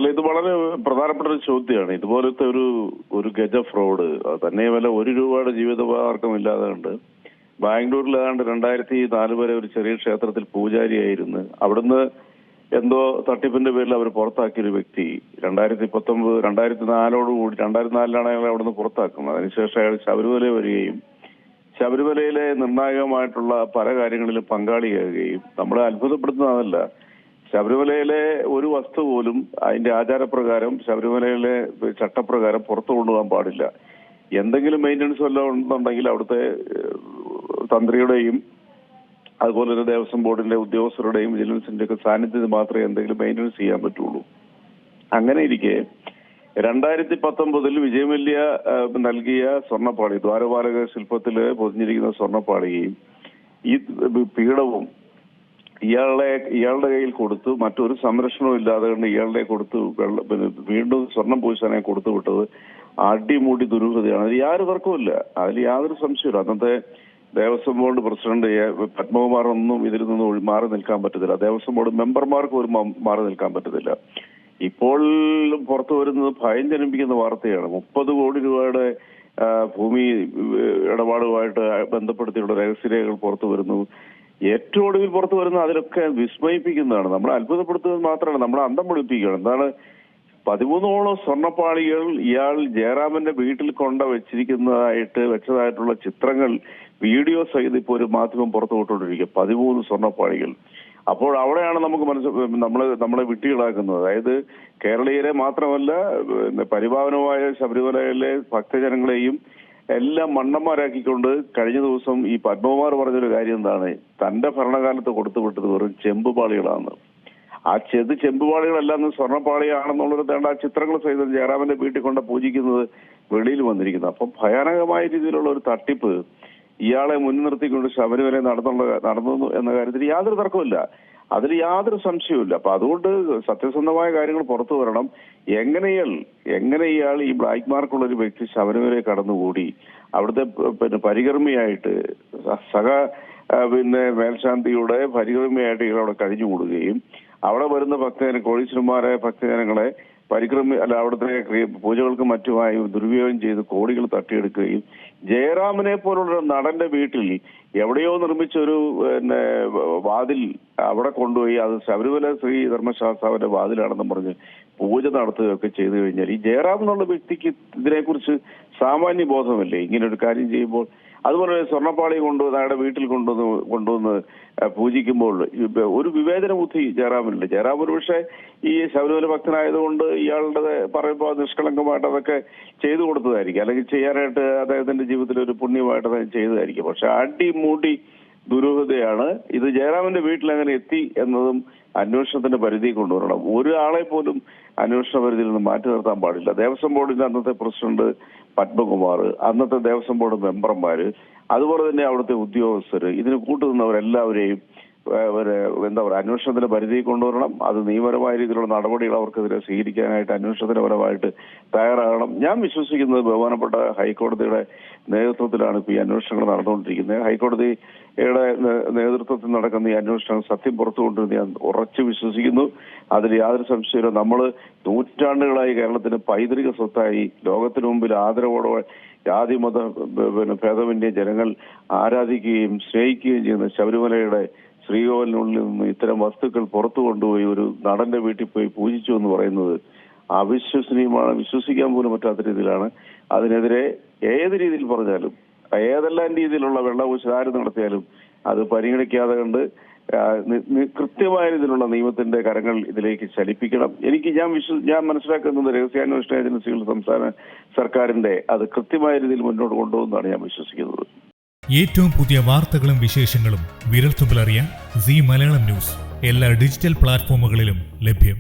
അല്ല, ഇത് വളരെ പ്രധാനപ്പെട്ട ഒരു ചോദ്യമാണ്. ഇതുപോലത്തെ ഒരു ഗജ ഫ്രോഡ് തന്നെയുമല്ല, ₹1 ജീവിതമാർഗം ഇല്ലാതെ ഉണ്ട്. ബാംഗ്ലൂരിൽ ഏതാണ്ട് 2004 വരെ ഒരു ചെറിയ ക്ഷേത്രത്തിൽ പൂജാരിയായിരുന്നു. അവിടുന്ന് എന്തോ തട്ടിപ്പിന്റെ പേരിൽ അവർ പുറത്താക്കിയൊരു വ്യക്തി 2004 2004 അയാളെ അവിടുന്ന് പുറത്താക്കുന്നത്. അതിനുശേഷം അയാൾ ശബരിമല വരികയും ശബരിമലയിലെ നിർണായകമായിട്ടുള്ള പല കാര്യങ്ങളിലും പങ്കാളിയാകുകയും നമ്മളെ അത്ഭുതപ്പെടുത്തുന്നതല്ല, ശബരിമലയിലെ ഒരു വസ്തു പോലും അതിന്റെ ആചാരപ്രകാരം ശബരിമലയിലെ ചട്ടപ്രകാരം പുറത്തു കൊണ്ടുപോകാൻ പാടില്ല. എന്തെങ്കിലും മെയിൻ്റനൻസ് വല്ലതും ഉണ്ടെന്നുണ്ടെങ്കിൽ അവിടുത്തെ തന്ത്രിയുടെയും അതുപോലെ തന്നെ ദേവസ്വം ബോർഡിന്റെ ഉദ്യോഗസ്ഥരുടെയും വിജിലൻസിന്റെ ഒക്കെ സാന്നിധ്യത്തിൽ മാത്രമേ എന്തെങ്കിലും മെയിൻ്റനൻസ് ചെയ്യാൻ പറ്റുള്ളൂ. അങ്ങനെ ഇരിക്കെ 2019 വിജയമല്യ നൽകിയ സ്വർണ്ണപ്പാളി, ദ്വാരപാലക ശില്പത്തില് പൊതിഞ്ഞിരിക്കുന്ന സ്വർണ്ണപ്പാളിയും ഈ പീഠവും ഇയാളുടെ കയ്യിൽ കൊടുത്തു. മറ്റൊരു സംരക്ഷണവും ഇല്ലാതെ കൊണ്ട് ഇയാളുടെ കൊടുത്തു വീണ്ടും സ്വർണം പൂശാനെ കൊടുത്തു വിട്ടത് അടിമുടി ദുരൂഹതയാണ്. അതിൽ യാതൊരു തർക്കവുമില്ല, അതിൽ യാതൊരു സംശയമില്ല. അന്നത്തെ ദേവസ്വം ബോർഡ് പ്രസിഡന്റ് പത്മകുമാർ ഒന്നും ഇതിൽ നിന്ന് മാറി നിൽക്കാൻ പറ്റത്തില്ല. ദേവസ്വം ബോർഡ് മെമ്പർമാർക്ക് ഒരു മാറി നിൽക്കാൻ പറ്റത്തില്ല. ഇപ്പോൾ പുറത്തു വരുന്നത് ഭയം ജനിപ്പിക്കുന്ന വാർത്തയാണ്. 30 കോടി രൂപയുടെ ഭൂമി ഇടപാടുമായിട്ട് ബന്ധപ്പെടുത്തിയുള്ള രഹസ്യരേഖകൾ പുറത്തു വരുന്നു. ഏറ്റവും ഒടുവിൽ പുറത്തു വരുന്ന അതിലൊക്കെ വിസ്മയിപ്പിക്കുന്നതാണ്. നമ്മളെ അത്ഭുതപ്പെടുത്തുന്നത് മാത്രമല്ല, നമ്മളെ അന്തം പൊളിപ്പിക്കുകയാണ്. എന്താണ്, 13ഓളം സ്വർണ്ണപ്പാളികൾ ഇയാൾ ജയറാമന്റെ വീട്ടിൽ വെച്ചതായിട്ടുള്ള ചിത്രങ്ങൾ, വീഡിയോ സഹിതം ഇപ്പോൾ ഒരു മാധ്യമം പുറത്തു വിട്ടുകൊണ്ടിരിക്കുക. 13 സ്വർണ്ണപ്പാളികൾ. അപ്പോൾ അവിടെയാണ് നമുക്ക് നമ്മളെ വിട്ടികളാക്കുന്നത്. അതായത് കേരളീയരെ മാത്രമല്ല, പരിപാവനമായ ശബരിമലയിലെ ഭക്തജനങ്ങളെയും എല്ലാം മണ്ണന്മാരാക്കിക്കൊണ്ട് കഴിഞ്ഞ ദിവസം ഈ പത്മകുമാർ പറഞ്ഞൊരു കാര്യം എന്താണ്, തന്റെ ഭരണകാലത്ത് കൊടുത്തുവിട്ടത് വെറും ചെമ്പുപാളികളാണ്. ആ ചെമ്പുപാളികളെല്ലാം സ്വർണ്ണപ്പാളിയാണെന്നുള്ളത് ആ ചിത്രങ്ങൾ സഹിതം ജയറാമന്റെ വീട്ടിൽ കൊണ്ട് പൂജിക്കുന്നത് വെളിയിൽ വന്നിരിക്കുന്നത്. അപ്പം ഭയാനകമായ രീതിയിലുള്ള ഒരു തട്ടിപ്പ് ഇയാളെ മുൻനിർത്തിക്കൊണ്ട് ശബരിമല നടന്നു എന്ന കാര്യത്തിൽ യാതൊരു തർക്കമില്ല, അതിൽ യാതൊരു സംശയവുമില്ല. അപ്പൊ അതുകൊണ്ട് സത്യസന്ധമായ കാര്യങ്ങൾ പുറത്തു വരണം. എങ്ങനെ ഇയാൾ ഈ ബ്ലാക്ക് മാർക്കുള്ള ഒരു വ്യക്തി ശബരിമലയിൽ കടന്നുകൂടി അവിടുത്തെ പരികർമ്മിയായിട്ട് മേൽശാന്തിയുടെ പരികർമ്മിയായിട്ട് ഇയാൾ അവിടെ കഴിഞ്ഞുകൂടുകയും അവിടെ വരുന്ന കോടീശ്വരന്മാരായ ഭക്തജനങ്ങളെ അവിടുത്തെ പൂജകൾക്കും മറ്റുമായി ദുരുപയോഗം ചെയ്ത് കോടികൾ തട്ടിയെടുക്കുകയും ജയറാമനെ പോലുള്ള നടന്റെ വീട്ടിൽ എവിടെയോ നിർമ്മിച്ചൊരു വാതിൽ അവിടെ കൊണ്ടുപോയി അത് ശബരിമല ശ്രീ ധർമ്മശാസ്താവിന്റെ വാതിലാണെന്നും പറഞ്ഞ് പൂജ നടത്തുകയൊക്കെ ചെയ്തു കഴിഞ്ഞാൽ ഈ ജയറാം എന്നുള്ള വ്യക്തിക്ക് ഇതിനെക്കുറിച്ച് സാമാന്യ ബോധമല്ലേ ഇങ്ങനെ ഒരു കാര്യം ചെയ്യുമ്പോൾ? അതുപോലെ സ്വർണ്ണപ്പാളി അയാളുടെ വീട്ടിൽ കൊണ്ടുവന്ന് പൂജിക്കുമ്പോൾ ഒരു വിവേചന ബുദ്ധി ജയറാമിനുണ്ട്. ജയറാം ഒരു പക്ഷേ ഈ ശബരിമല ഭക്തനായതുകൊണ്ട് ഇയാളുടെ പറയുമ്പോൾ നിഷ്കളങ്കമായിട്ട് അതൊക്കെ ചെയ്തു കൊടുത്തതായിരിക്കും, അല്ലെങ്കിൽ ചെയ്യാനായിട്ട് അദ്ദേഹത്തിന്റെ ജീവിതത്തിൽ ഒരു പുണ്യമായിട്ട് അത് ചെയ്തതായിരിക്കും. പക്ഷെ അടിമൂടി ദുരൂഹതയാണ്. ഇത് ജയറാമിന്റെ വീട്ടിൽ എങ്ങനെ എത്തി എന്നതും അന്വേഷണത്തിന്റെ പരിധി കൊണ്ടുവരണം. ഒരാളെ പോലും അന്വേഷണ പരിധിയിൽ നിന്ന് മാറ്റി നിർത്താൻ പാടില്ല. ദേവസ്വം ബോർഡിന്റെ അന്നത്തെ പ്രസിഡന്റ് പത്മകുമാർ, അന്നത്തെ ദേവസ്വം ബോർഡ് മെമ്പർമാര്, അതുപോലെ തന്നെ അവിടുത്തെ ഉദ്യോഗസ്ഥര്, ഇതിന് കൂട്ടുനിന്നവരെല്ലാവരെയും അന്വേഷണത്തിന്റെ പരിധി കൊണ്ടുവരണം. അത് നിയമപരമായ രീതിയിലുള്ള നടപടികൾ അവർക്കെതിരെ സ്വീകരിക്കാനായിട്ട് അന്വേഷണത്തിന് പരമായിട്ട് തയ്യാറാകണം. ഞാൻ വിശ്വസിക്കുന്നത് ബഹുമാനപ്പെട്ട ഹൈക്കോടതിയുടെ നേതൃത്വത്തിലാണ് ഇപ്പോൾ ഈ അന്വേഷണങ്ങൾ നടന്നുകൊണ്ടിരിക്കുന്നത്. ഹൈക്കോടതിയുടെ നേതൃത്വത്തിൽ നടക്കുന്ന ഈ അന്വേഷണം സത്യം പുറത്തു കൊണ്ടുവന്ന് ഞാൻ ഉറച്ചു വിശ്വസിക്കുന്നു. അതിൽ യാതൊരു സംശയമില്ല. നമ്മള് നൂറ്റാണ്ടുകളായി കേരളത്തിന് പൈതൃക സ്വത്തായി ലോകത്തിനു മുമ്പിൽ ആദരവോടെ ജാതി മത ഭേദമന്യേ ജനങ്ങൾ ആരാധിക്കുകയും സ്നേഹിക്കുകയും ചെയ്യുന്ന ശബരിമലയുടെ ശ്രീകോവിലിനുള്ളിൽ നിന്ന് ഇത്തരം വസ്തുക്കൾ പുറത്തു കൊണ്ടുപോയി ഒരു നടന്റെ വീട്ടിൽ പോയി പൂജിച്ചു എന്ന് പറയുന്നത് അവിശ്വസനീയമാണ്. വിശ്വസിക്കാൻ പോലും പറ്റാത്ത രീതിയിലാണ്. അതിനെതിരെ ഏത് രീതിയിൽ പറഞ്ഞാലും, ഏതെല്ലാം രീതിയിലുള്ള വെള്ളപൂശൽ ആര് നടത്തിയാലും അത് പരിഗണിക്കാതെ കണ്ട് കൃത്യമായ രീതിയിലുള്ള നിയമത്തിന്റെ കരങ്ങൾ ഇതിലേക്ക് ചലിപ്പിക്കണം. ഞാൻ മനസ്സിലാക്കുന്നത് രഹസ്യാന്വേഷണ ഏജൻസികൾ സംസ്ഥാന സർക്കാരിന്റെ അത് കൃത്യമായ രീതിയിൽ മുന്നോട്ട് കൊണ്ടുപോകുന്നതാണ് ഞാൻ വിശ്വസിക്കുന്നത്. ഏറ്റവും പുതിയ വാർത്തകളും വിശേഷങ്ങളും വിരൽത്തുമ്പിലറിയാൻ സീ മലയാളം ന്യൂസ് എല്ലാ ഡിജിറ്റൽ പ്ലാറ്റ്ഫോമുകളിലും ലഭ്യം.